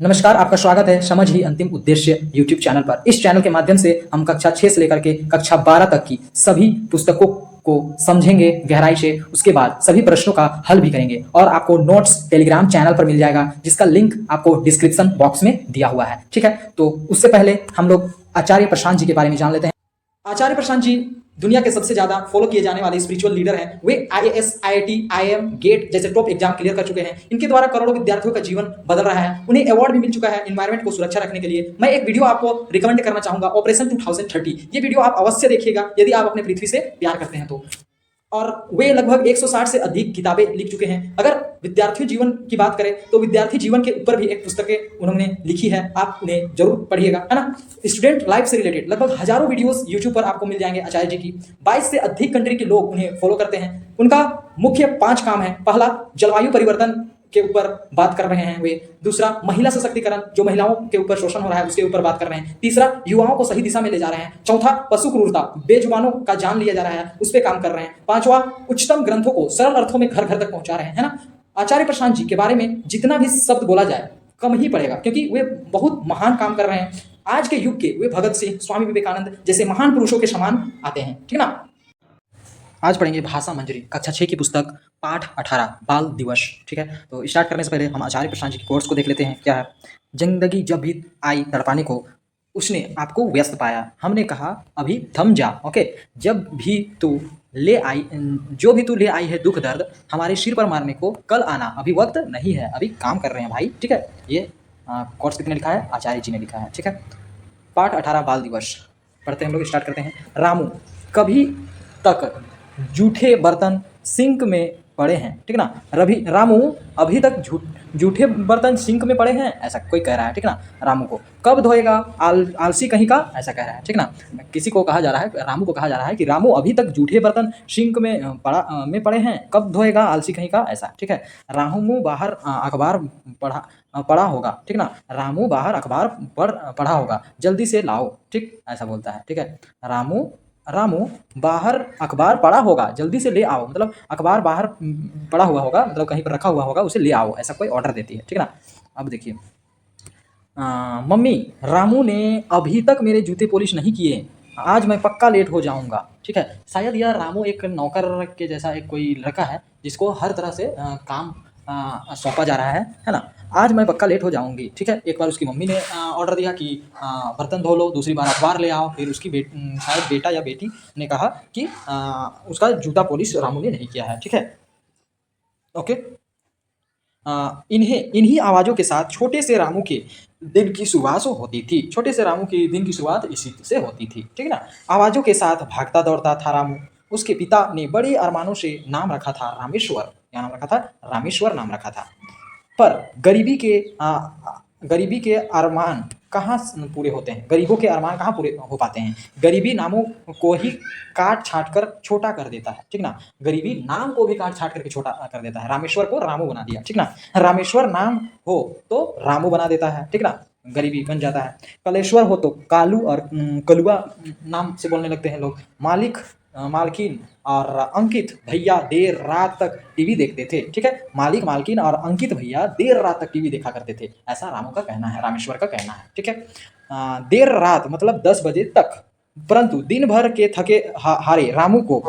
नमस्कार, आपका स्वागत है समझ ही अंतिम उद्देश्य यूट्यूब चैनल पर। इस चैनल के माध्यम से हम कक्षा 6 से लेकर के कक्षा 12 तक की सभी पुस्तकों को समझेंगे गहराई से, उसके बाद सभी प्रश्नों का हल भी करेंगे और आपको नोट्स टेलीग्राम चैनल पर मिल जाएगा, जिसका लिंक आपको डिस्क्रिप्शन बॉक्स में दिया हुआ है। ठीक है, तो उससे पहले हम लोग आचार्य प्रशांत जी के बारे में जान लेते हैं। आचार्य प्रशांत जी दुनिया के सबसे ज्यादा फॉलो किए जाने वाले स्पिरिचुअल लीडर हैं। वे IAS, IIT, IIM, गेट जैसे टॉप एग्जाम क्लियर कर चुके हैं। इनके द्वारा करोड़ों विद्यार्थियों का जीवन बदल रहा है। उन्हें अवार्ड भी मिल चुका है एनवायरमेंट को सुरक्षा रखने के लिए। मैं एक वीडियो आपको रिकमेंड करना चाहूंगा, ऑपरेशन 2030। ये वीडियो आप अवश्य देखिएगा यदि आप अपने पृथ्वी से प्यार करते हैं तो। और वे लगभग 160 से अधिक किताबें लिख चुके हैं। अगर विद्यार्थी जीवन की बात करें तो विद्यार्थी जीवन के ऊपर भी एक पुस्तकें उन्होंने लिखी है, आप उन्हें जरूर पढ़िएगा, है ना। स्टूडेंट लाइफ से रिलेटेड लगभग हजारों वीडियोस यूट्यूब पर आपको मिल जाएंगे आचार्य जी की। 22 से अधिक कंट्री के लोग उन्हें फॉलो करते हैं। उनका मुख्य 5 काम है। पहला, जलवायु परिवर्तन के ऊपर बात कर रहे हैं वे। दूसरा, महिला सशक्तिकरण, जो महिलाओं के ऊपर शोषण हो रहा है उसके ऊपर बात कर रहे हैं। तीसरा, युवाओं को सही दिशा में ले जा रहे हैं। चौथा, पशु क्रूरता, बेजुबानों का जान लिया जा रहा है, उस पर काम कर रहे हैं। पांचवा, उच्चतम ग्रंथों को सरल अर्थों में घर घर तक पहुंचा रहे हैं, है ना। आचार्य प्रशांत जी के बारे में जितना भी शब्द बोला जाए कम ही पड़ेगा, क्योंकि वे बहुत महान काम कर रहे हैं। आज के युग के वे भगत सिंह, स्वामी विवेकानंद जैसे महान पुरुषों के समान आते हैं, ठीक है ना। आज पढ़ेंगे भाषा मंजरी, कक्षा 6 की पुस्तक, पाठ 18, बाल दिवस। ठीक है, तो स्टार्ट करने से पहले हम आचार्य प्रशांत जी के कोर्स को देख लेते हैं। क्या है? जिंदगी जब भी आई तड़पाने को, उसने आपको व्यस्त पाया। हमने कहा अभी थम जा। ओके, जब भी तू ले आई, जो भी तू ले आई है दुख दर्द हमारे सिर पर मारने को, कल आना अभी वक्त नहीं है, अभी काम कर रहे हैं भाई। ठीक है, ये कोर्स कितने लिखा है? आचार्य जी ने लिखा है। ठीक है, पाठ 18, बाल दिवस पढ़ते हैं हम लोग। स्टार्ट करते हैं। रामू, कभी तक जूठे बर्तन सिंक में पड़े हैं, ठीक ना। रामू अभी तक जूठे बर्तन सिंक में पड़े हैं, ऐसा कोई कह रहा है, ठीक ना। रामू को कब धोएगा आलसी कहीं का, ऐसा कह रहा है, ठीक ना। किसी को कहा जा रहा है, रामू को कहा जा रहा है कि रामू अभी तक जूठे बर्तन सिंक में पड़े हैं, कब धोएगा आलसी कहीं का, ऐसा। ठीक है, रामू बाहर अखबार पढ़ा होगा, ठीक ना। रामू बाहर अखबार पढ़ा होगा, जल्दी से लाओ, ठीक, ऐसा बोलता है। ठीक है, रामू बाहर अखबार पढ़ा होगा, जल्दी से ले आओ, मतलब अखबार बाहर पड़ा हुआ होगा, मतलब कहीं पर रखा हुआ होगा, उसे ले आओ, ऐसा कोई ऑर्डर देती है, ठीक है ना। अब देखिए, मम्मी, रामू ने अभी तक मेरे जूते पॉलिश नहीं किए, आज मैं पक्का लेट हो जाऊंगा। ठीक है, शायद यह रामू एक नौकर के जैसा एक कोई लड़का है जिसको हर तरह से काम सौंपा जा रहा है ना। आज मैं पक्का लेट हो जाऊंगी। ठीक है, एक बार उसकी मम्मी ने ऑर्डर दिया कि बर्तन धो लो, दूसरी बार अखबार ले आओ, फिर उसकी शायद बेटा या बेटी ने कहा कि उसका जूता पॉलिश रामू ने नहीं किया है। ठीक है, ओके। इन्हीं आवाज़ों के साथ छोटे से रामू के दिन की शुरुआत होती थी। छोटे से रामू की दिन की शुरुआत इसी से होती थी, ठीक है ना। आवाज़ों के साथ भागता दौड़ता था रामू। उसके पिता ने बड़े अरमानों से नाम रखा था रामेश्वर। क्या नाम रखा था? रामेश्वर नाम रखा था। पर गरीबी के अरमान कहाँ पूरे होते हैं? गरीबों के अरमान कहाँ पूरे हो पाते हैं? गरीबी नामों को ही काट छाट कर छोटा कर देता है, ठीक ना। गरीबी नाम को भी काट छाट करके छोटा कर देता है। रामेश्वर को रामू बना दिया, ठीक ना। रामेश्वर नाम हो तो रामू बना देता है, ठीक ना। गरीबी बन जाता है। कलेश्वर हो तो कालू और कलुआ नाम से बोलने लगते हैं लोग। मालकिन और अंकित भैया देर रात तक टीवी देखते थे, ठीक है। मालकिन और अंकित भैया देर रात तक टीवी देखा करते थे, ऐसा रामू का कहना है, रामेश्वर का कहना है, ठीक है। देर रात मतलब 10 बजे तक, परंतु दिन भर के थके हारे रामू को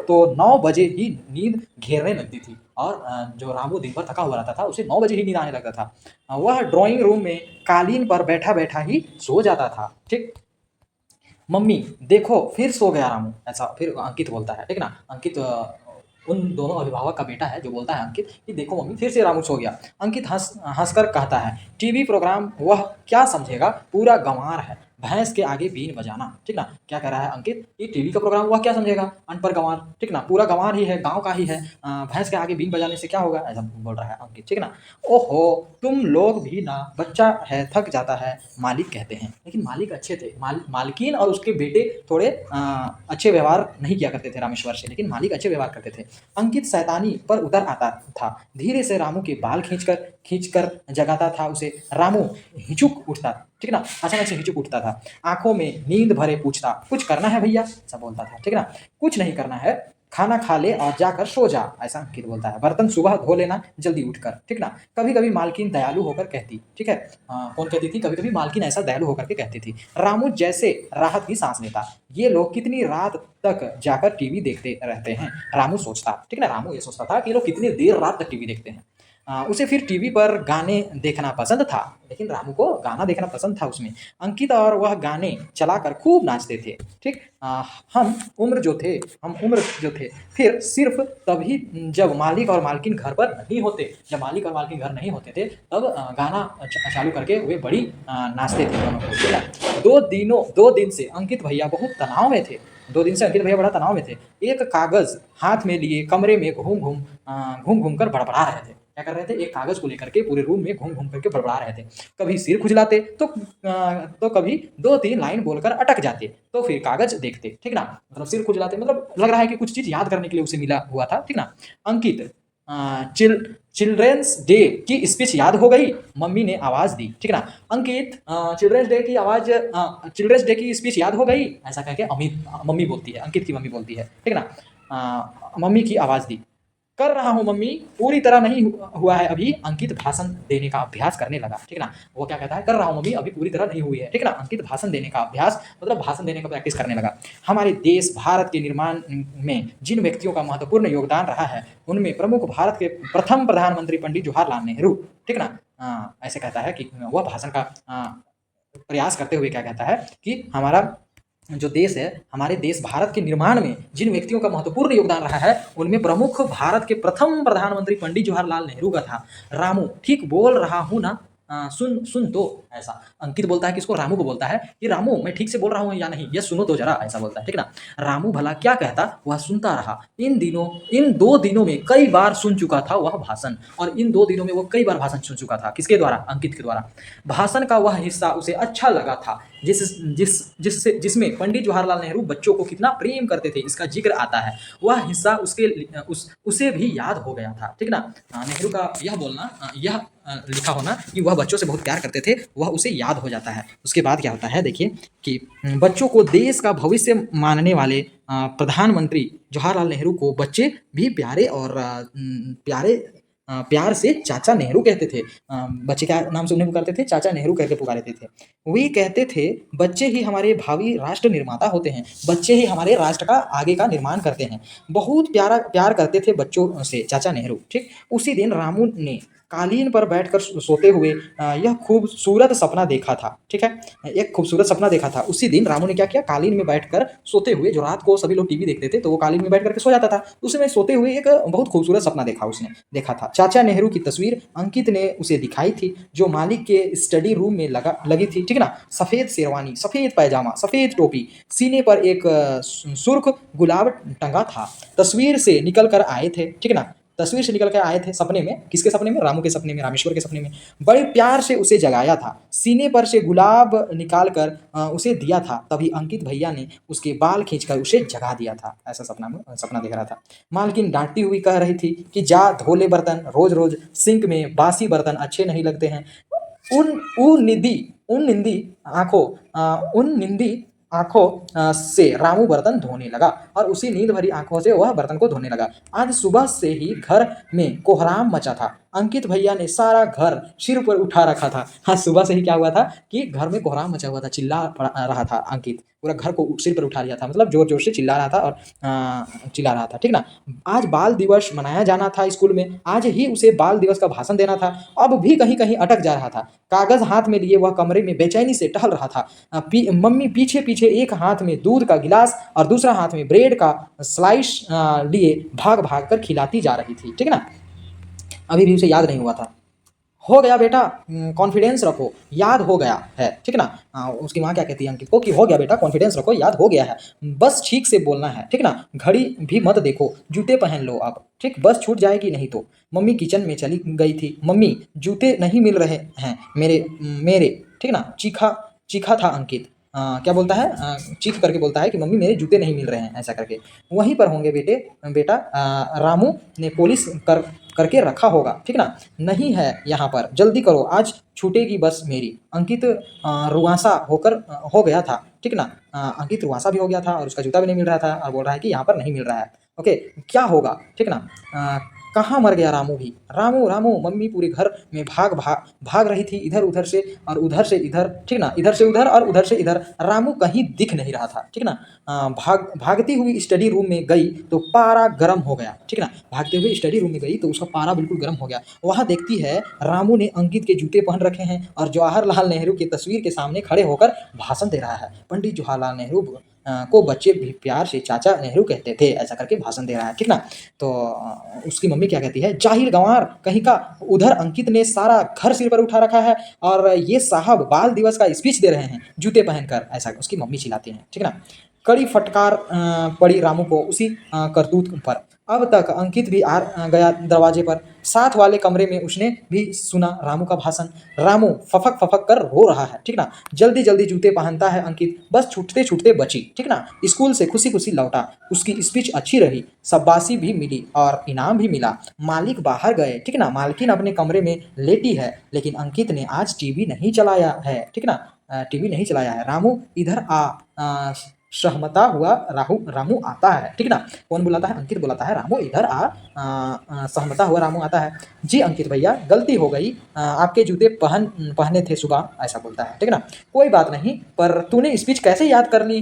तो 9 बजे ही नींद घेरने लगती थी। और जो रामू दिन भर थका हुआ रहता था उसे 9 बजे ही नींद आने लगता था। वह ड्राइंग रूम में कालीन पर बैठा बैठा ही सो जाता था, ठीक। मम्मी देखो फिर सो गया रामू, ऐसा फिर अंकित बोलता है, ठीक ना। अंकित उन दोनों अभिभावक का बेटा है जो बोलता है अंकित कि देखो मम्मी फिर से रामू सो गया। अंकित हंसकर कहता है, टीवी प्रोग्राम वह क्या समझेगा, पूरा गंवार है, भैंस के आगे बीन बजाना, ठीक ना। क्या कह रहा है अंकित? ये टीवी का प्रोग्राम वह क्या समझेगा, अनपढ़ गंवार, ठीक ना, पूरा गंवार ही है, गांव का ही है, भैंस के आगे बीन बजाने से क्या होगा, ऐसा बोल रहा है अंकित, ठीक ना। ओहो तुम लोग भी ना, बच्चा है थक जाता है, मालिक कहते हैं। लेकिन मालिक अच्छे थे, मालकिन और उसके बेटे थोड़े अच्छे व्यवहार नहीं किया करते थे रामेश्वर से, लेकिन मालिक अच्छे व्यवहार करते थे। अंकित शैतानी पर उतर आता था, धीरे से रामू के बाल खींचकर जगाता था उसे। रामू हिचुक उठता, ठीक ना, अचानक से हिचुक उठता था, आंखों में नींद भरे पूछता, कुछ करना है भैया, ऐसा बोलता था, ठीक ना। कुछ नहीं करना है, खाना खा ले और जाकर सो जा, ऐसा अंकित बोलता है। बर्तन सुबह धो लेना जल्दी उठकर, ठीक ना। कभी कभी मालकिन दयालु होकर कहती, ठीक है। कौन कहती थी? कभी कभी मालकिन ऐसा दयालु होकर के कहती थी। रामू जैसे राहत की सांस लेता, ये लोग कितनी रात तक जाकर टीवी देखते रहते हैं, रामू सोचता, ठीक ना। रामू ये सोचता था कि ये लोग कितनी देर रात तक टीवी देखते हैं। उसे फिर टीवी पर गाने देखना पसंद था, लेकिन रामू को गाना देखना पसंद था उसमें। अंकित और वह गाने चलाकर खूब नाचते थे, ठीक। हम उम्र जो थे फिर सिर्फ तभी जब मालिक और मालकिन घर पर नहीं होते, जब मालिक और मालकिन घर नहीं होते थे तब गाना चालू करके वे बड़ी नाचते थे दोनों को, ठीक है। 2 दिन से अंकित भैया बहुत तनाव में थे। 2 दिन से अंकित भैया बड़ा तनाव में थे। एक कागज हाथ में लिए कमरे में घूम घूम कर बड़बड़ा रहे थे। क्या कर रहे थे? एक कागज को लेकर के पूरे रूम में घूम घूम करके बड़बड़ा रहे थे। कभी सिर खुजलाते तो कभी 2-3 लाइन बोलकर अटक जाते, तो फिर कागज देखते, ठीक ना। मतलब सिर खुजलाते मतलब लग रहा है कि कुछ चीज याद करने के लिए उसे मिला हुआ था, ठीक ना। अंकित चिल्ड्रेंस डे की स्पीच याद हो गई, मम्मी ने आवाज दी, ठीक ना। अंकित चिल्ड्रेंस डे की स्पीच याद हो गई, ऐसा कह के मम्मी बोलती है, अंकित की मम्मी बोलती है, ठीक ना। मम्मी की आवाज दी। कर रहा हूँ मम्मी, पूरी तरह नहीं हुआ है अभी। अंकित भाषण देने का अभ्यास करने लगा, ठीक ना। वो क्या कहता है? कर रहा हूँ मम्मी, अभी पूरी तरह नहीं हुई है, ठीक ना। अंकित भाषण देने का अभ्यास मतलब भाषण देने का प्रैक्टिस करने लगा। हमारे देश भारत के निर्माण में जिन व्यक्तियों का महत्वपूर्ण योगदान रहा है उनमें प्रमुख भारत के प्रथम प्रधानमंत्री पंडित जवाहरलाल नेहरू, ठीक ना। ऐसे कहता है कि वह भाषण का प्रयास करते हुए क्या कहता है कि हमारा जो देश है, हमारे देश भारत के निर्माण में जिन व्यक्तियों का महत्वपूर्ण योगदान रहा है उनमें प्रमुख भारत के प्रथम प्रधानमंत्री पंडित जवाहरलाल नेहरू का था। रामू, ठीक बोल रहा हूँ ना? सुन तो, ऐसा अंकित बोलता है। किसको? रामू को बोलता है कि रामू मैं ठीक से बोल रहा हूँ या नहीं, ये सुनो तो जरा, ऐसा बोलता है, ठीक ना। रामू भला क्या कहता, वह सुनता रहा। इन 2 दिनों में कई बार सुन चुका था वह भाषण, और इन 2 दिनों में वो कई बार भाषण सुन चुका था। किसके द्वारा? अंकित के द्वारा। भाषण का वह हिस्सा उसे अच्छा लगा था जिसमें पंडित जवाहरलाल नेहरू बच्चों को कितना प्रेम करते थे इसका जिक्र आता है। वह हिस्सा उसे भी याद हो गया था, ठीक ना। नेहरू का यह बोलना, यह लिखा होना कि वह बच्चों से बहुत प्यार करते थे, वह उसे याद हो जाता है। उसके बाद क्या होता है देखिए कि बच्चों को देश का भविष्य मानने वाले प्रधानमंत्री जवाहरलाल नेहरू को बच्चे भी प्यार से चाचा नेहरू कहते थे। बच्चे क्या नाम से उन्हें पुकारते थे? चाचा नेहरू करके पुकारते थे। वे कहते थे बच्चे ही हमारे भावी राष्ट्र निर्माता होते हैं, बच्चे ही हमारे राष्ट्र का आगे का निर्माण करते हैं। बहुत प्यार करते थे बच्चों से चाचा नेहरू, ठीक। उसी दिन रामू ने कालीन पर बैठकर सोते हुए यह खूबसूरत सपना देखा था, ठीक है। एक खूबसूरत सपना देखा था। उसी दिन रामू ने क्या किया? कालीन में बैठकर सोते हुए, जो रात को सभी लोग टीवी देखते थे तो वो कालीन में बैठ करके सो जाता था, उसमें सोते हुए एक बहुत खूबसूरत सपना देखा था। चाचा नेहरू की तस्वीर अंकित ने उसे दिखाई थी, जो मालिक के स्टडी रूम में लगी थी, ठीक ना। सफेद शेरवानी, सफेद पैजामा, सफेद टोपी, सीने पर एक सुर्ख गुलाब टंगा था। तस्वीर से निकल कर आए थे, ठीक ना। तस्वीर से निकल कर आए थे सपने में। किसके सपने में? रामू के सपने में, रामेश्वर के सपने में। बड़े प्यार से उसे जगाया था, सीने पर से गुलाब निकाल कर उसे दिया था। तभी अंकित भैया ने उसके बाल खींचकर उसे जगा दिया था। ऐसा सपना देख रहा था। मालकिन डांटती हुई कह रही थी कि जा धो ले बर्तन, रोज रोज सिंक में बासी बर्तन अच्छे नहीं लगते हैं। उन निंदी आंखों से रामू बर्तन धोने लगा, और उसी नींद भरी आंखों से वह बर्तन को धोने लगा। आज सुबह से ही घर में कोहराम मचा था। अंकित भैया ने सारा घर सिर पर उठा रखा था। हाँ, सुबह से ही क्या हुआ था कि घर में कोहराम मचा हुआ था, चिल्ला रहा था अंकित, पूरा घर को सिर पर उठा लिया था, मतलब जोर जोर से चिल्ला रहा था और चिल्ला रहा था, ठीक ना। आज बाल दिवस मनाया जाना था स्कूल में, आज ही उसे बाल दिवस का भाषण देना था, अब भी कहीं कहीं अटक जा रहा था। कागज हाथ में लिए वह कमरे में बेचैनी से टहल रहा था। मम्मी पीछे पीछे एक हाथ में दूध का गिलास और दूसरा हाथ में ब्रेड का स्लाइस लिए भाग भाग कर खिलाती जा रही थी, ठीक ना। अभी भी उसे याद नहीं हुआ था। हो गया बेटा, कॉन्फिडेंस रखो, याद हो गया है, ठीक ना। उसकी माँ क्या कहती है अंकित को कि हो गया बेटा, कॉन्फिडेंस रखो, याद हो गया है, बस ठीक से बोलना है, ठीक ना। घड़ी भी मत देखो, जूते पहन लो अब, ठीक, बस छूट जाएगी नहीं तो। मम्मी किचन में चली गई थी। मम्मी, जूते नहीं मिल रहे हैं मेरे, ठीक ना। चीखा था अंकित। क्या बोलता है? चीख करके बोलता है कि मम्मी मेरे जूते नहीं मिल रहे हैं, ऐसा करके। वहीं पर होंगे बेटा, रामू ने पॉलिश करके रखा होगा, ठीक ना। नहीं है यहाँ पर, जल्दी करो, आज छूटेगी बस मेरी। अंकित रुआंसा हो गया था, ठीक ना। अंकित रुआंसा भी हो गया था और उसका जूता भी नहीं मिल रहा था, और बोल रहा है कि यहाँ पर नहीं मिल रहा है। ओके, क्या होगा, ठीक ना। कहाँ मर गया रामू भी, रामू रामू मम्मी पूरे घर में भाग रही थी इधर उधर से और उधर से इधर, ठीक ना, इधर से उधर और उधर से इधर, रामू कहीं दिख नहीं रहा था, ठीक ना। भागती हुई स्टडी रूम में गई तो पारा गर्म हो गया, ठीक ना, भागते हुए स्टडी रूम में गई तो उसका पारा बिल्कुल गर्म हो गया। वहाँ देखती है रामू ने अंकित के जूते पहन रखे हैं और जवाहरलाल नेहरू की तस्वीर के सामने खड़े होकर भाषण दे रहा है। पंडित जवाहरलाल नेहरू को बच्चे भी प्यार से चाचा नेहरू कहते थे, ऐसा करके भाषण दे रहा है, ठीक ना। तो उसकी मम्मी क्या कहती है, जाहिल गंवार कहीं का, उधर अंकित ने सारा घर सिर पर उठा रखा है और ये साहब बाल दिवस का स्पीच दे रहे हैं जूते पहनकर, ऐसा उसकी मम्मी चिल्लाती है, ठीक ना। कड़ी फटकार पड़ी रामू को उसी करतूत पर। अब तक अंकित भी आ गया दरवाजे पर, साथ वाले कमरे में उसने भी सुना रामू का भाषण। रामू फफक फफक कर रो रहा है, ठीक ना। जल्दी जल्दी जूते पहनता है अंकित, बस छूटते छूटते बची, ठीक ना। स्कूल से खुशी खुशी लौटा, उसकी स्पीच अच्छी रही, शाबाशी भी मिली और इनाम भी मिला। मालिक बाहर गए, ठीक ना, मालकिन अपने कमरे में लेटी है, लेकिन अंकित ने आज टीवी नहीं चलाया है, ठीक ना, टीवी नहीं चलाया है। रामू इधर आ, सहमता हुआ रामू आता है, ठीक ना। कौन बुलाता है, अंकित बुलाता है, रामू इधर सहमता हुआ रामू आता है। जी अंकित भैया गलती हो गई, आपके जूते पहने थे सुबह, ऐसा बोलता है, ठीक ना। कोई बात नहीं, पर तूने स्पीच कैसे याद कर ली,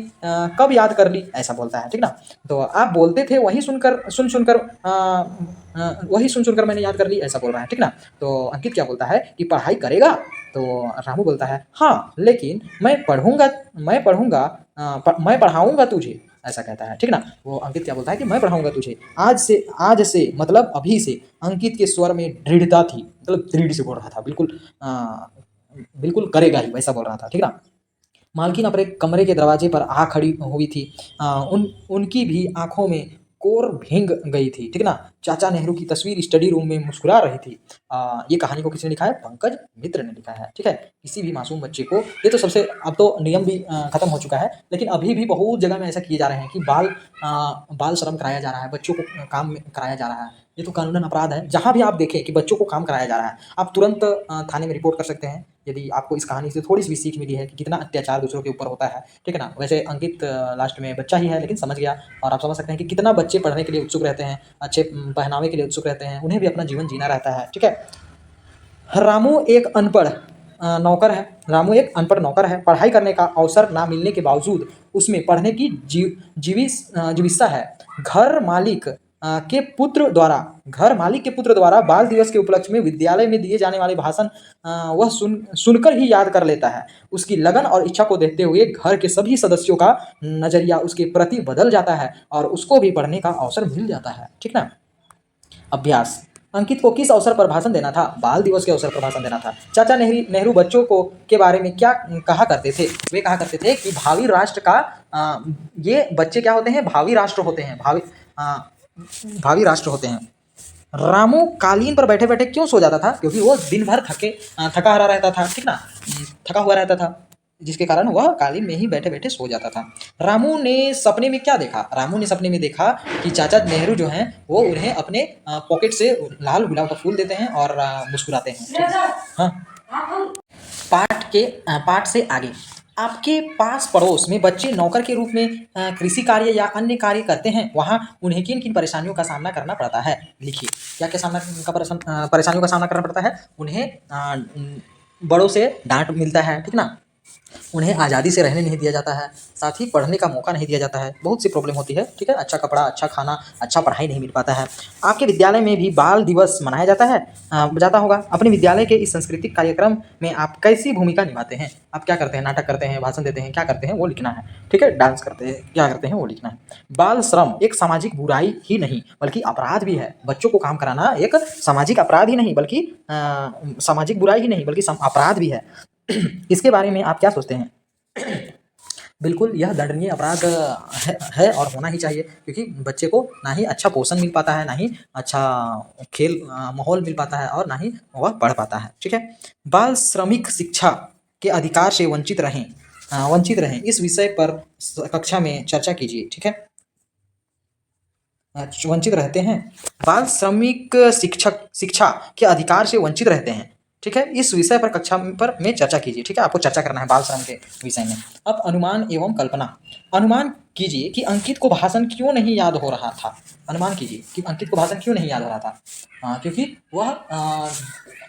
कब याद कर ली, ऐसा बोलता है, ठीक ना। तो आप बोलते थे वही सुनकर वही सुन सुनकर मैंने याद कर ली, ऐसा बोल रहा है, ठीक ना। तो अंकित क्या बोलता है कि पढ़ाई करेगा, तो रामू बोलता है हाँ, लेकिन मैं पढ़ूंगा मैं पढ़ाऊंगा तुझे, ऐसा कहता है, ठीक ना। वो अंकित क्या बोलता है कि मैं पढ़ाऊंगा तुझे, आज से मतलब अभी से। अंकित के स्वर में दृढ़ता थी, मतलब दृढ़ से बोल रहा था, बिल्कुल करेगा ही, वैसा बोल रहा था, ठीक ना। मालकिन अपने कमरे के दरवाजे पर आ खड़ी हुई थी, उनकी भी आंखों में कोर भींग गई थी, ठीक ना। चाचा नेहरू की तस्वीर स्टडी रूम में मुस्कुरा रही थी। ये कहानी को किसने लिखा है, पंकज मित्र ने लिखा है, ठीक है। किसी भी मासूम बच्चे को, ये तो सबसे, अब तो नियम भी खत्म हो चुका है, लेकिन अभी भी बहुत जगह में ऐसा किए जा रहे हैं कि बाल श्रम कराया जा रहा है, बच्चों को काम कराया जा रहा है। ये तो कानूनन अपराध है, जहाँ भी आप देखें कि बच्चों को काम कराया जा रहा है, आप तुरंत थाने में रिपोर्ट कर सकते हैं, यदि आपको इस कहानी से थोड़ी सी भी सीख मिली है कि कितना अत्याचार दूसरों के ऊपर होता है, ठीक है ना। वैसे अंकित लास्ट में बच्चा ही है, लेकिन समझ गया, और आप समझ सकते हैं कि कितना बच्चे पढ़ने के लिए उत्सुक रहते हैं, अच्छे पहनावे के लिए उत्सुक रहते हैं, उन्हें भी अपना जीवन जीना रहता है, ठीक है। रामू एक अनपढ़ नौकर है, रामू एक अनपढ़ नौकर है, पढ़ाई करने का अवसर ना मिलने के बावजूद उसमें पढ़ने की जीविका है। घर मालिक के पुत्र द्वारा बाल दिवस के उपलक्ष्य में विद्यालय में दिए जाने वाले भाषण वह सुनकर ही याद कर लेता है। उसकी लगन और इच्छा को देखते हुए घर के सभी सदस्यों का नजरिया उसके प्रति बदल जाता है और उसको भी पढ़ने का अवसर मिल जाता है, ठीक ना। अभ्यास, अंकित को किस अवसर पर भाषण देना था, बाल दिवस के अवसर पर भाषण देना था। चाचा नेहरू बच्चों को के बारे में क्या कहा करते थे, वे कहा करते थे कि भावी राष्ट्र का ये बच्चे क्या होते हैं, भावी राष्ट्र होते हैं, भावी राष्ट्र होते हैं। रामू कालीन पर बैठे बैठे क्यों सो जाता था, क्योंकि वो दिन भर थका हारा रहता था, ठीक ना, थका हुआ रहता था, जिसके कारण वह कालीन में ही बैठे बैठे सो जाता था। रामू ने सपने में क्या देखा, रामू ने सपने में देखा कि चाचा नेहरू जो हैं वो उन्हें अपने पॉकेट से लाल गुलाब का फूल देते हैं और मुस्कुराते हैं। हाँ, पाठ से आगे, आपके पास पड़ोस में बच्चे नौकर के रूप में कृषि कार्य या अन्य कार्य करते हैं, वहाँ उन्हें किन किन परेशानियों का सामना करना पड़ता है, लिखिए। क्या क्या परेशानियों का सामना करना पड़ता है, उन्हें बड़ों से डांट मिलता है, ठीक ना, उन्हें आज़ादी से रहने नहीं दिया जाता है, साथ ही पढ़ने का मौका नहीं दिया जाता है, बहुत सी प्रॉब्लम होती है, ठीक है। अच्छा कपड़ा, अच्छा खाना, अच्छा पढ़ाई नहीं मिल पाता है। आपके विद्यालय में भी बाल दिवस मनाया जाता होगा। अपने विद्यालय के इस सांस्कृतिक कार्यक्रम में आप कैसी भूमिका निभाते हैं, आप क्या करते हैं, नाटक करते हैं, भाषण देते हैं, क्या करते हैं वो लिखना है, ठीक है। डांस करते हैं, क्या करते हैं वो लिखना है। बाल श्रम एक सामाजिक बुराई ही नहीं बल्कि अपराध भी है। बच्चों को काम कराना एक सामाजिक अपराध ही नहीं बल्कि सामाजिक बुराई ही नहीं बल्कि अपराध भी है। इसके बारे में आप क्या सोचते हैं? बिल्कुल, यह दंडनीय अपराध है और होना ही चाहिए, क्योंकि बच्चे को ना ही अच्छा पोषण मिल पाता है, ना ही अच्छा खेल माहौल मिल पाता है और ना ही वह पढ़ पाता है, ठीक है। बाल श्रमिक शिक्षा के अधिकार से वंचित रहें इस विषय पर कक्षा में चर्चा कीजिए, ठीक है। वंचित रहते हैं, बाल श्रमिक शिक्षा के अधिकार से वंचित रहते हैं, ठीक है, इस विषय पर कक्षा में चर्चा कीजिए, ठीक है। आपको चर्चा करना है बाल श्रम के विषय में। अब अनुमान एवं कल्पना। अनुमान कीजिए कि अंकित को भाषण क्यों नहीं याद हो रहा था। अनुमान कीजिए कि अंकित को भाषण क्यों नहीं याद हो रहा था। क्योंकि वह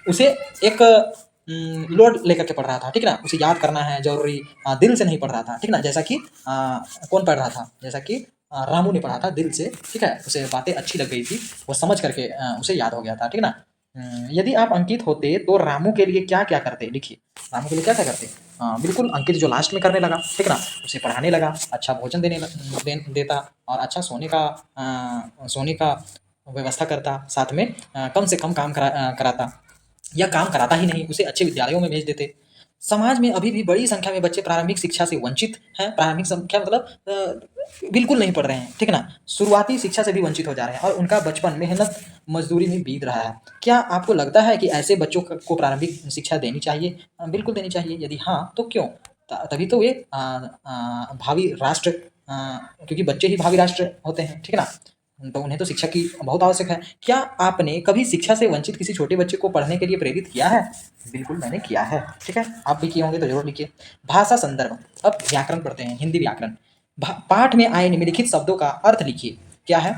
उसे एक लोड लेकर के पढ़ रहा था, ठीक ना। उसे याद करना है जरूरी, दिल से नहीं पढ़ रहा था, ठीक ना। जैसा कि कौन पढ़ रहा था, जैसा कि रामू ने पढ़ा था दिल से, ठीक है। उसे बातें अच्छी लग गई थी, वो समझ करके उसे याद हो गया था, ठीक ना। यदि आप अंकित होते तो रामू के लिए क्या क्या करते, लिखिए। रामू के लिए क्या क्या करते। बिल्कुल अंकित जो लास्ट में करने लगा, ठीक ना। उसे पढ़ाने लगा, अच्छा भोजन देता और अच्छा सोने का व्यवस्था करता, साथ में कम से कम काम कराता, या काम कराता ही नहीं, उसे अच्छे विद्यालयों में भेज देते। समाज में अभी भी बड़ी संख्या में बच्चे प्रारंभिक शिक्षा से वंचित हैं। प्रारंभिक संख्या मतलब बिल्कुल नहीं पढ़ रहे हैं, ठीक ना। शुरुआती शिक्षा से भी वंचित हो जा रहे हैं और उनका बचपन मेहनत मजदूरी में बीत रहा है। क्या आपको लगता है कि ऐसे बच्चों को प्रारंभिक शिक्षा देनी चाहिए? बिल्कुल देनी चाहिए। यदि हाँ तो क्यों? तभी तो वे भावी राष्ट्र, क्योंकि बच्चे ही भावी राष्ट्र होते हैं, ठीक ना। तो उन्हें तो शिक्षा की बहुत आवश्यक है। क्या आपने कभी शिक्षा से वंचित किसी छोटे बच्चे को पढ़ने के लिए प्रेरित किया है? बिल्कुल मैंने किया है, ठीक है। आप भी किए होंगे तो जरूर लिखिए। भाषा संदर्भ, अब व्याकरण पढ़ते हैं, हिंदी व्याकरण। पाठ में आए निम्नलिखित शब्दों का अर्थ लिखिए। क्या है?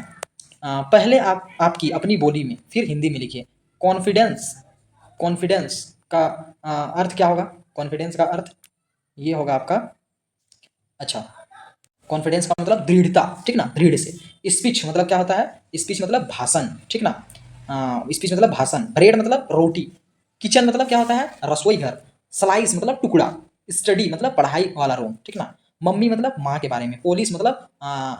पहले आप आपकी अपनी बोली में, फिर हिंदी में लिखिए। कॉन्फिडेंस, कॉन्फिडेंस का अर्थ क्या होगा? कॉन्फिडेंस का अर्थ ये होगा आपका, अच्छा, कॉन्फिडेंस का मतलब दृढ़ता, ठीक ना, दृढ़ से। स्पीच मतलब क्या होता है? स्पीच मतलब भाषण, ठीक ना। स्पीच मतलब भाषण। ब्रेड मतलब रोटी। किचन मतलब क्या होता है? रसोई घर। स्लाइस मतलब टुकड़ा। स्टडी मतलब पढ़ाई वाला रूम, ठीक ना। मम्मी मतलब माँ के बारे में। पोलिश मतलब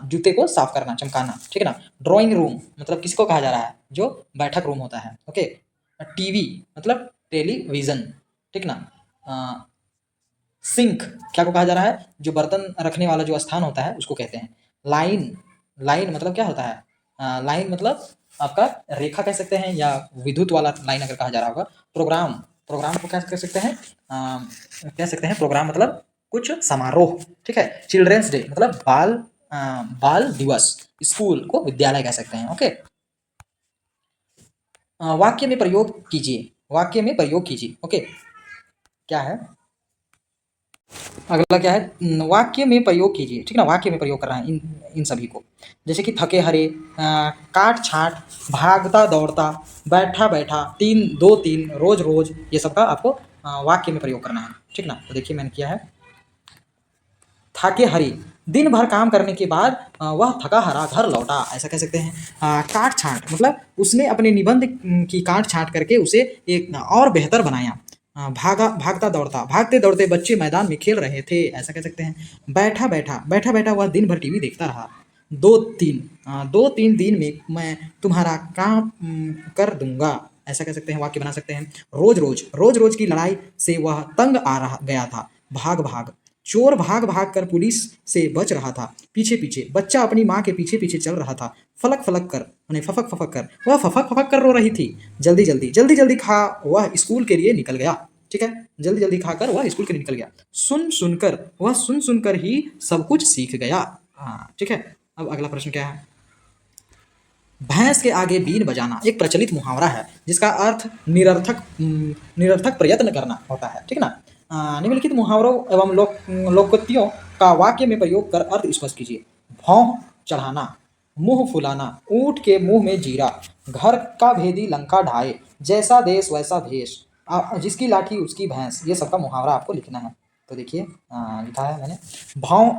जूते को साफ करना, चमकाना, ठीक ना। ड्राइंग रूम मतलब किसको कहा जा रहा है? जो बैठक रूम होता है, ओके। टीवी मतलब टेलीविजन, ठीक ना। सिंक क्या को कहा जा रहा है? जो बर्तन रखने वाला जो स्थान होता है उसको कहते हैं। लाइन, लाइन मतलब क्या होता है? लाइन मतलब आपका रेखा कह सकते हैं, या विद्युत वाला लाइन अगर कहा जा रहा होगा। प्रोग्राम, प्रोग्राम को क्या कह सकते हैं? कह सकते हैं प्रोग्राम मतलब कुछ समारोह, ठीक है। चिल्ड्रेंस डे मतलब बाल दिवस। स्कूल को विद्यालय कह सकते हैं, ओके। वाक्य में प्रयोग कीजिए, वाक्य में प्रयोग कीजिए, ओके। क्या है अगला? क्या है? वाक्य में प्रयोग कीजिए, ठीक ना। वाक्य में प्रयोग कर रहे हैं इन सभी को। जैसे कि थके हरे, काट छाट, भागता दौड़ता, बैठा बैठा, तीन दो तीन, रोज रोज, ये सब का आपको वाक्य में प्रयोग करना है, ठीक ना। तो देखिए मैंने किया है। थके हरे, दिन भर काम करने के बाद वह थका हरा घर लौटा, ऐसा कह सकते हैं। काट छाट मतलब उसने अपने निबंध की काट छाट करके उसे एक और बेहतर बनाया। भागता दौड़ता, भागते दौड़ते बच्चे मैदान में खेल रहे थे, ऐसा कह सकते हैं। बैठा बैठा, बैठा बैठा वह दिन भर टीवी देखता रहा। दो तीन दिन में मैं तुम्हारा काम कर दूंगा, ऐसा कह सकते हैं, वाक्य बना सकते हैं। रोज रोज, रोज रोज की लड़ाई से वह तंग आ रहा गया था। भाग भाग, चोर भाग भाग कर पुलिस से बच रहा था। पीछे पीछे, बच्चा अपनी माँ के पीछे पीछे चल रहा था। फलक फलक कर, उन्हें फफक फफक कर, वह फफक फफक कर रो रही थी। जल्दी जल्दी, जल्दी जल्दी खा वह स्कूल के लिए निकल गया, ठीक है। जल्दी जल्दी खाकर वह स्कूल के लिए निकल गया। सुन सुनकर, वह सुन सुनकर ही सब कुछ सीख गया। हाँ, ठीक है। अब अगला प्रश्न क्या है? भैंस के आगे बीन बजाना एक प्रचलित मुहावरा है जिसका अर्थ निरर्थक प्रयत्न करना होता है, ठीक ना। निम्नलिखित मुहावरों एवं लोकोक्तियों का वाक्य में प्रयोग कर अर्थ स्पष्ट कीजिए। भौं चढ़ाना, मुंह फुलाना, ऊंट के मुंह में जीरा, घर का भेदी लंका ढाए, जैसा देश वैसा भेष, जिसकी लाठी उसकी भैंस, ये सबका मुहावरा आपको लिखना है। तो देखिए लिखा है मैंने। भौं,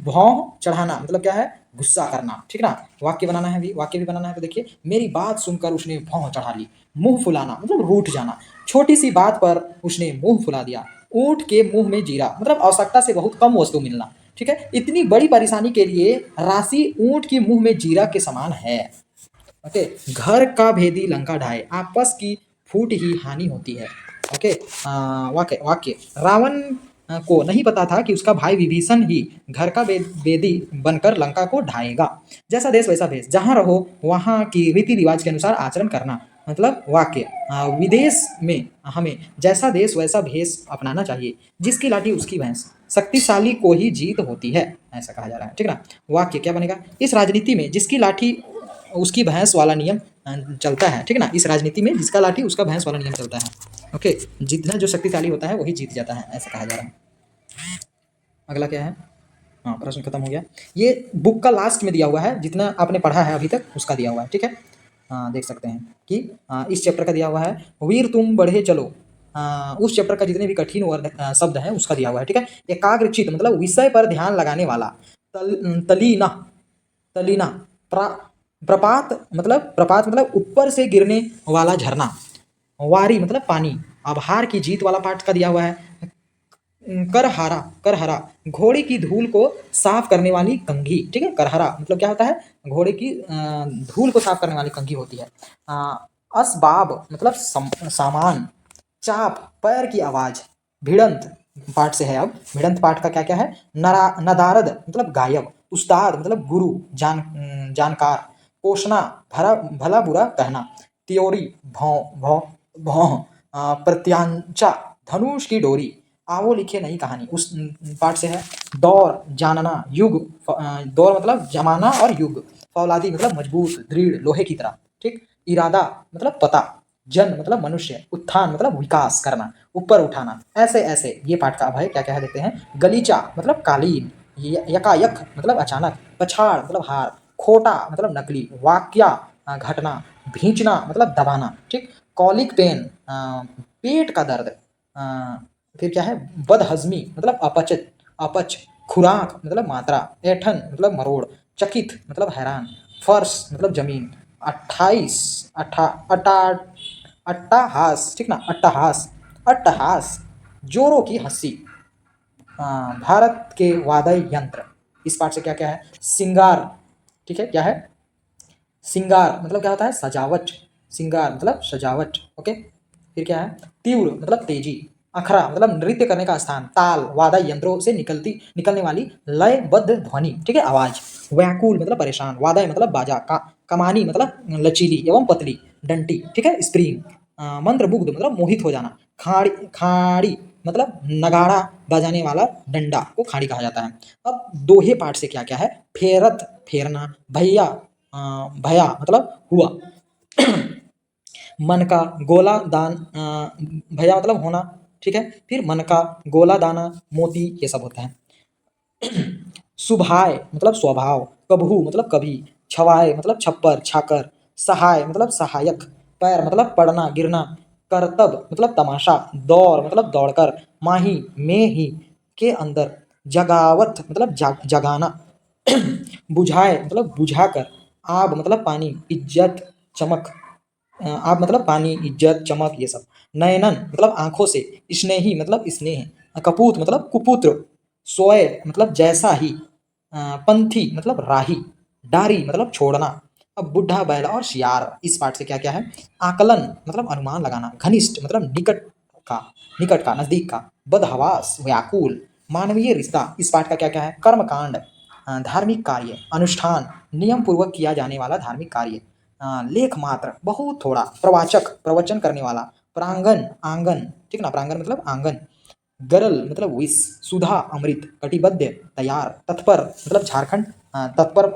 भौं चढ़ाना मतलब क्या है? गुस्सा करना, ठीक ना। वाक्य बनाना है भी, वाक्य भी बनाना है। तो देखिए, मेरी बात सुनकर उसने भौं चढ़ा ली। मुंह फुलाना मतलब रूठ जाना, छोटी सी बात पर उसने मुंह फुला दिया। ऊंट के मुंह में जीरा मतलब आवश्यकता से बहुत कम वस्तु मिलना, ठीक है। इतनी बड़ी परेशानी के लिए राशि ऊंट के मुंह में जीरा के समान है, ओके। घर का भेदी लंका ढाए, आपस की फूट ही हानि होती है, ओके। वाक्य, वाक्य, रावण को नहीं पता था कि उसका भाई विभीषण ही घर का वेदी बनकर लंका को ढाएगा। जैसा देश वैसा भेष, जहाँ रहो वहाँ की रीति रिवाज के अनुसार आचरण करना, मतलब वाक्य। विदेश में हमें जैसा देश वैसा भेष अपनाना चाहिए, जिसकी लाठी उसकी भैंस, शक्तिशाली को ही जीत होती है, ऐसा कहा जा रहा है, ठीक ना। वाक्य क्या बनेगा? इस राजनीति में जिसकी लाठी उसकी भैंस वाला नियम चलता है, ठीक ना। इस राजनीति में जिसका लाठी उसका भैंस वाला नियम चलता है, ओके। जितना जो शक्तिशाली होता है वही जीत जाता है, ऐसा कहा जा रहा है। अगला क्या है? हाँ, प्रश्न खत्म हो गया। ये बुक का लास्ट में दिया हुआ है, जितना आपने पढ़ा है अभी तक उसका दिया हुआ है, ठीक है। हाँ, देख सकते हैं कि इस चैप्टर का दिया हुआ है, वीर तुम बढ़े चलो। उस चैप्टर का जितने भी कठिन वर्ड शब्द हैं उसका दिया हुआ है, ठीक है। एकाग्रचित मतलब विषय पर ध्यान लगाने वाला। तलीना, तलीना। प्रपात मतलब ऊपर से गिरने वाला झरना। वारी मतलब पानी। आभार की जीत वाला पाठ का दिया हुआ है। करहरा, करहरा घोड़े की धूल को साफ करने वाली कंघी, ठीक है। करहरा मतलब क्या होता है, घोड़े की धूल को साफ करने वाली कंघी होती है। असबाब मतलब सामान। चाप पैर की आवाज। भिड़ंत पाठ से है, अब भिड़ंत पाठ का क्या क्या है। नदारद मतलब गायब। उस्ताद मतलब गुरु, जानकार। पोषणा भला भला बुरा कहना। त्योरी भौं भौं भौं। प्रत्यांचा धनुष की डोरी। आवो लिखे नई कहानी, उस पाठ से है। दौर जानना, युग दौर मतलब जमाना और युग। फौलादी मतलब मजबूत दृढ़ लोहे की तरह, ठीक। इरादा मतलब पता। जन मतलब मनुष्य। उत्थान मतलब विकास करना, ऊपर उठाना। ऐसे ऐसे ये पाठ का अभय क्या क्या है देखते हैं। गलीचा मतलब कालीन। यकायक मतलब अचानक। पछाड़ मतलब हार। खोटा मतलब नकली। वाक्या घटना। भींचना मतलब दबाना, ठीक। कॉलिक पेन पेट का दर्द। फिर क्या है, बदहजमी मतलब अपचित, अपच। खुराक मतलब मात्रा। ऐठन मतलब मरोड़। चकित मतलब हैरान। फर्श मतलब जमीन। 28 अट्ठा अट्टा अट्टाहास, ठीक ना, अट्टहास। अट्टहास जोरों की हंसी। भारत के वाद्य यंत्र, इस पाठ से क्या क्या है। सिंगार, ठीक है, क्या है, सिंगार मतलब क्या होता है, सजावट। सिंगार मतलब सजावट, ओके। फिर क्या है, तीव्र मतलब तेजी। अखरा मतलब नृत्य करने का स्थान। ताल वाद्य यंत्रों से निकलने वाली लयबद्ध ध्वनि, ठीक है, आवाज। व्याकुल मतलब परेशान। वाद्य मतलब बाजा। कमानी मतलब लचीली एवं पतली। डंटी, ठीक है, स्प्रिंग। मंत्रमुग्ध मतलब मोहित हो जाना। खाड़ी, खाड़ी मतलब नगाड़ा बजाने वाला डंडा को खाड़ी कहा जाता है। अब दोहे पाठ से क्या क्या है। फेरत फेरना। भैया भया मतलब हुआ। मन का गोला दान भैया मतलब होना, ठीक है। फिर मन का गोला दाना मोती ये सब होता है। सुभाय मतलब स्वभाव। कबहू मतलब कभी। छवाए मतलब छप्पर छाकर। सहाय मतलब सहायक। पैर मतलब पड़ना गिरना। करतब मतलब तमाशा। दौड़ मतलब दौड़कर। माही में ही के अंदर। जगावत मतलब जगाना। बुझाए मतलब बुझाकर। आब मतलब पानी। इज्जत चमक। आब मतलब पानी इज्जत चमक ये सब। नयनन मतलब आंखों से। स्नेही मतलब स्नेह। कपूत मतलब कुपुत्र। सोय मतलब जैसा ही। पंथी मतलब राही। डारी मतलब छोड़ना। अब बुढ़ा बैल और शियार, इस पाठ से क्या क्या है। आकलन मतलब अनुमान लगाना। घनिष्ठ मतलब का, निकट का, नजदीक का। बदहवास व्याकुल। मानवीय रिश्ता, इस पाठ का क्या क्या है। कर्मकांड धार्मिक कार्य। अनुष्ठान नियम पूर्वक किया जाने वाला धार्मिक कार्य। लेख मात्र बहुत थोड़ा। प्रवाचक प्रवचन करने वाला। प्रांगण आंगन, ठीक ना, प्रांगण मतलब आंगन। गरल मतलब विष। सुधा अमृत। कटिबद्ध तैयार। तत्पर मतलब झारखंड तत्पर।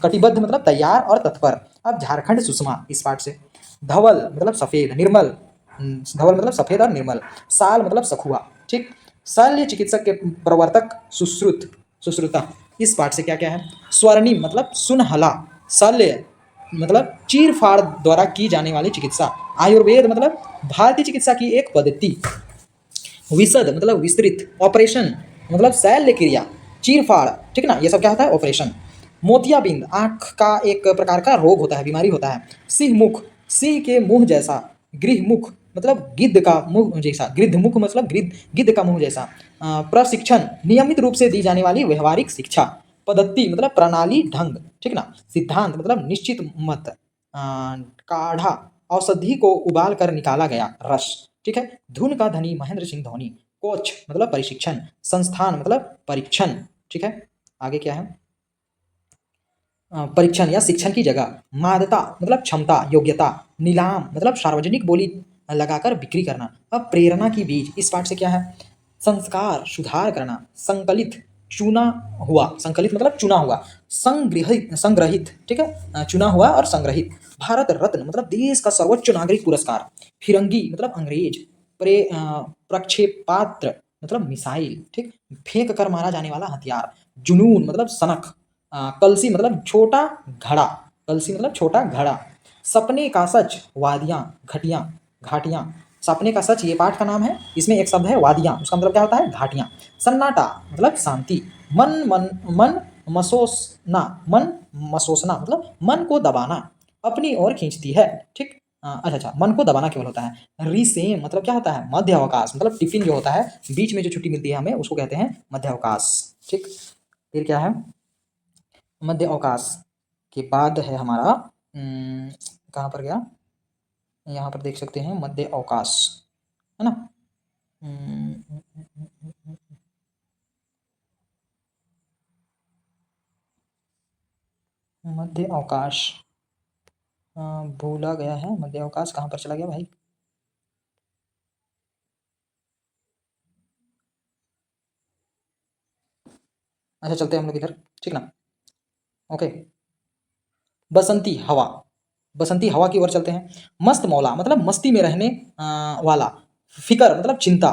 कटिबद्ध मतलब तैयार और तत्पर। अब झारखंड सुषमा, इस पाठ से। धवल मतलब सफेद निर्मल। धवल मतलब सफेद और निर्मल। साल मतलब सखुआ, ठीक। शल्य चिकित्सक के प्रवर्तक सुश्रुत, सुश्रुता, इस पाठ से क्या क्या है। स्वर्णिम मतलब सुनहला। शल्य मतलब चीर फाड़ द्वारा की जाने वाली चिकित्सा। आयुर्वेद मतलब भारतीय चिकित्सा की एक पद्धति। विशद मतलब विस्तृत। ऑपरेशन मतलब शल्य क्रिया। चीरफाड़, ठीक ना, ये सब क्या होता है, ऑपरेशन। मोतियाबिंद आंख का एक प्रकार का रोग होता है, बीमारी होता है। सिंह मुख, सिंह के मुंह जैसा। गृह मुख मतलब गिद्ध का मुंह जैसा। गृद्ध मुख मतलब गिद्ध का मुंह जैसा। प्रशिक्षण नियमित रूप से दी जाने वाली व्यवहारिक शिक्षा। पद्धति मतलब प्रणाली ढंग, ठीक ना। सिद्धांत मतलब निश्चित मत। काढ़ा औषधि को उबाल कर निकाला गया रस, ठीक है। धुन का धनी महेंद्र सिंह धोनी। कोच मतलब प्रशिक्षण। संस्थान मतलब परीक्षण, ठीक है। आगे क्या है, परीक्षण या शिक्षण की जगह। मादता मतलब क्षमता योग्यता। नीलाम मतलब सार्वजनिक बोली लगाकर बिक्री करना। अब प्रेरणा की बीज, इस पाठ से क्या है। संस्कार सुधार करना। संकलित चुना हुआ, संकलित मतलब चुना हुआ। संग्रहित, संग्रहित, ठीक है, चुना हुआ और संग्रहित। भारत रत्न मतलब देश का सर्वोच्च नागरिक पुरस्कार। फिरंगी मतलब अंग्रेज। प्रक्षेपात्र मतलब मिसाइल, ठीक, फेंक कर मारा जाने वाला हथियार। जुनून मतलब सनक। कलसी मतलब छोटा घड़ा, कलसी मतलब छोटा घड़ा। सपने का सच, वादियाँ, घटियाँ, घाटियाँ। सपने का सच ये पाठ का नाम है, इसमें एक शब्द है वादियाँ, उसका मतलब क्या होता है, घाटियाँ। सन्नाटा मतलब शांति। मन मन मन मसोसना, मन मसोसना मतलब मन को दबाना, अपनी ओर खींचती है, ठीक। अच्छा, मन को दबाना केवल होता है। रिसेम मतलब क्या होता है, मध्य अवकाश, मतलब टिफिन जो होता है, बीच में जो छुट्टी मिलती है हमें, उसको कहते हैं मध्य अवकाश, ठीक। फिर क्या है, मध्य अवकाश के बाद है हमारा कहाँ पर गया, यहाँ पर देख सकते हैं मध्य अवकाश, है ना। मध्य अवकाश भूला गया है, मध्य अवकाश कहाँ पर चला गया भाई। अच्छा चलते हैं हम लोग इधर, ठीक ना, ओके। बसंती हवा, बसंती हवा की ओर चलते हैं। मस्त मौला मतलब मस्ती में रहने वाला। फिकर मतलब चिंता।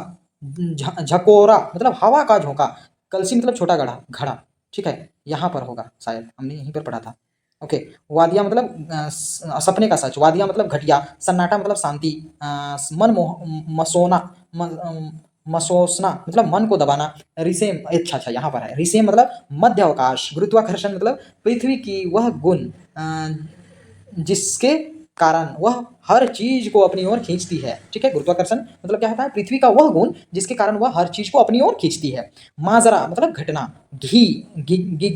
झकोरा मतलब हवा का झोंका। कलसी मतलब छोटा घड़ा, घड़ा, ठीक है, यहाँ पर होगा शायद, हमने यहीं पर पढ़ा था, ओके। वादिया मतलब सपने का सच। वादिया मतलब घटिया। सन्नाटा मतलब शांति। मन मोह मसोना मसोसना मतलब मन को दबाना। रिसेम, अच्छा यहाँ पर है, रिसेम मतलब मध्य अवकाश। गुरुत्वाकर्षण मतलब पृथ्वी की वह गुण जिसके कारण वह हर चीज को अपनी ओर खींचती है, ठीक है। गुरुत्वाकर्षण मतलब क्या होता है, पृथ्वी का वह गुण जिसके कारण वह हर चीज को अपनी ओर खींचती है। माजरा मतलब घटना। घी घि घि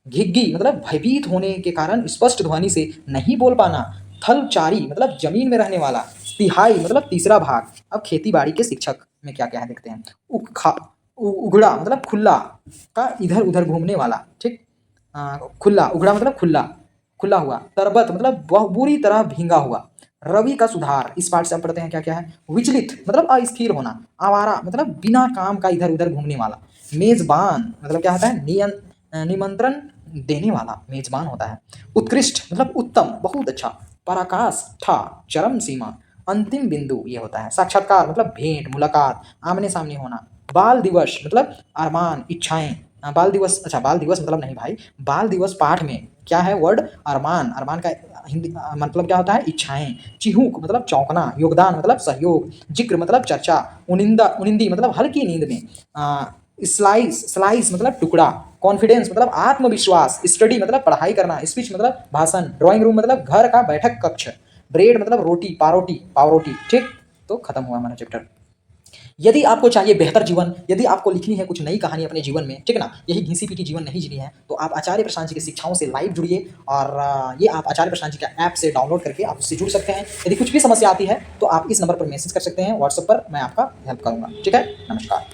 घिग्गी मतलब भयभीत होने के कारण स्पष्ट ध्वनि से नहीं बोल पाना। थलचारी मतलब जमीन में रहने वाला। तिहाई मतलब तीसरा भाग। अब खेती बाड़ी के शिक्षक में क्या क्या है देखते हैं। उगड़ा मतलब खुला का इधर उधर घूमने वाला, ठीक। खुला, उगड़ा मतलब खुला, खुला हुआ। तरबत मतलब वह बुरी तरह भींगा हुआ। रवि का सुधार, इस पाठ से हम पढ़ते हैं क्या क्या है। विचलित मतलब अस्थिर होना। आवारा मतलब बिना काम का इधर उधर घूमने वाला। मेजबान मतलब क्या होता है, निमंत्रण देने वाला मेजबान होता है। उत्कृष्ट मतलब उत्तम, बहुत अच्छा। पराकाष्ठा चरम सीमा, अंतिम बिंदु ये होता है। साक्षात्कार मतलब भेंट, मुलाकात, आमने सामने होना। बाल दिवस मतलब अरमान, इच्छाएं। बाल दिवस, अच्छा बाल दिवस मतलब नहीं भाई, बाल दिवस पाठ में क्या है वर्ड, अरमान। अरमान का हिंदी मतलब क्या होता है, इच्छाएं। चिहूक मतलब चौंकना। योगदान मतलब सहयोग। जिक्र मतलब चर्चा। उनिंदा उनिंदी मतलब हल्की नींद में। स्लाइस मतलब टुकड़ा। कॉन्फिडेंस मतलब आत्मविश्वास। स्टडी मतलब पढ़ाई करना। स्पीच मतलब भाषण। ड्राइंग रूम मतलब घर का बैठक कक्ष। ब्रेड मतलब रोटी, पारोटी, पावरोटी, ठीक। तो खत्म हुआ हमारा चैप्टर। यदि आपको चाहिए बेहतर जीवन, यदि आपको लिखनी है कुछ नई कहानी अपने जीवन में, ठीक है ना, यही घिसी पीटी जीवन नहीं जीनी है, तो आप आचार्य प्रशांत जी की शिक्षाओं से लाइव जुड़िए। और ये आप आचार्य प्रशांत जी का ऐप से डाउनलोड करके आप उससे जुड़ सकते हैं। यदि कुछ भी समस्या आती है तो आप इस नंबर पर मैसेज कर सकते हैं, व्हाट्सएप पर, मैं आपका हेल्प करूंगा, ठीक है। नमस्कार।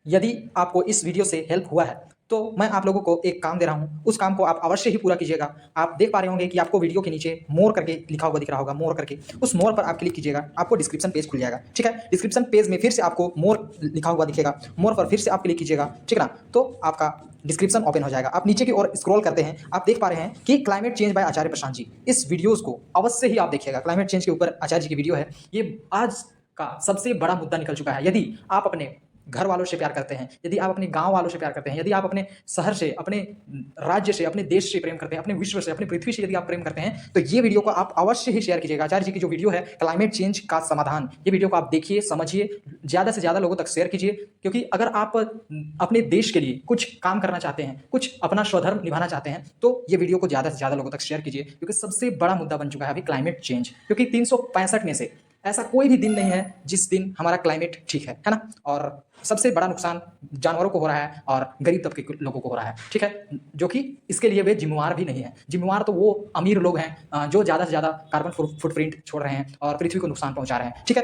यदि आपको इस वीडियो से हेल्प हुआ है तो मैं आप लोगों को एक काम दे रहा हूं, उस काम को आप अवश्य ही पूरा कीजिएगा। आप देख पा रहे होंगे कि आपको वीडियो के नीचे मोर करके लिखा हुआ दिख रहा होगा, मोर करके, उस मोर पर आप क्लिक कीजिएगा, आपको डिस्क्रिप्शन पेज खुल जाएगा, ठीक है। डिस्क्रिप्शन पेज में फिर से आपको मोर लिखा हुआ दिखेगा, मोर पर फिर से आप क्लिक कीजिएगा, ठीक है ना, तो आपका डिस्क्रिप्शन ओपन हो जाएगा। आप नीचे की ओर स्क्रॉल करते हैं, आप देख पा रहे हैं कि क्लाइमेट चेंज बाय आचार्य प्रशांत जी, इस वीडियोस को अवश्य ही आप देखिएगा। क्लाइमेट चेंज के ऊपर आचार्य जी की वीडियो है, ये आज का सबसे बड़ा मुद्दा निकल चुका है। यदि आप अपने घर वालों से प्यार करते हैं, यदि आप अपने गांव वालों से प्यार करते हैं, यदि आप अपने शहर से, अपने राज्य से, अपने देश से प्रेम करते हैं, अपने विश्व से, अपनी पृथ्वी से यदि आप प्रेम करते हैं, तो ये वीडियो को आप अवश्य ही शेयर कीजिएगा। आचार्य जी की जो वीडियो है क्लाइमेट चेंज का समाधान, ये वीडियो को आप देखिए, समझिए, ज्यादा से ज्यादा लोगों तक शेयर कीजिए। क्योंकि अगर आप अपने देश के लिए कुछ काम करना चाहते हैं, कुछ अपना स्वधर्म निभाना चाहते हैं, तो ये वीडियो को ज्यादा से ज्यादा लोगों तक शेयर कीजिए। क्योंकि सबसे बड़ा मुद्दा बन चुका है अभी क्लाइमेट चेंज। क्योंकि 365 में से ऐसा कोई भी दिन नहीं है जिस दिन हमारा क्लाइमेट ठीक है ना। और सबसे बड़ा नुकसान जानवरों को हो रहा है और गरीब तबके के लोगों को हो रहा है, ठीक है, जो कि इसके लिए वे जिम्मेवार भी नहीं है। जिम्मेवार तो वो अमीर लोग हैं जो ज़्यादा से ज़्यादा कार्बन फुटप्रिंट छोड़ रहे हैं और पृथ्वी को नुकसान पहुंचा रहे हैं, ठीक है।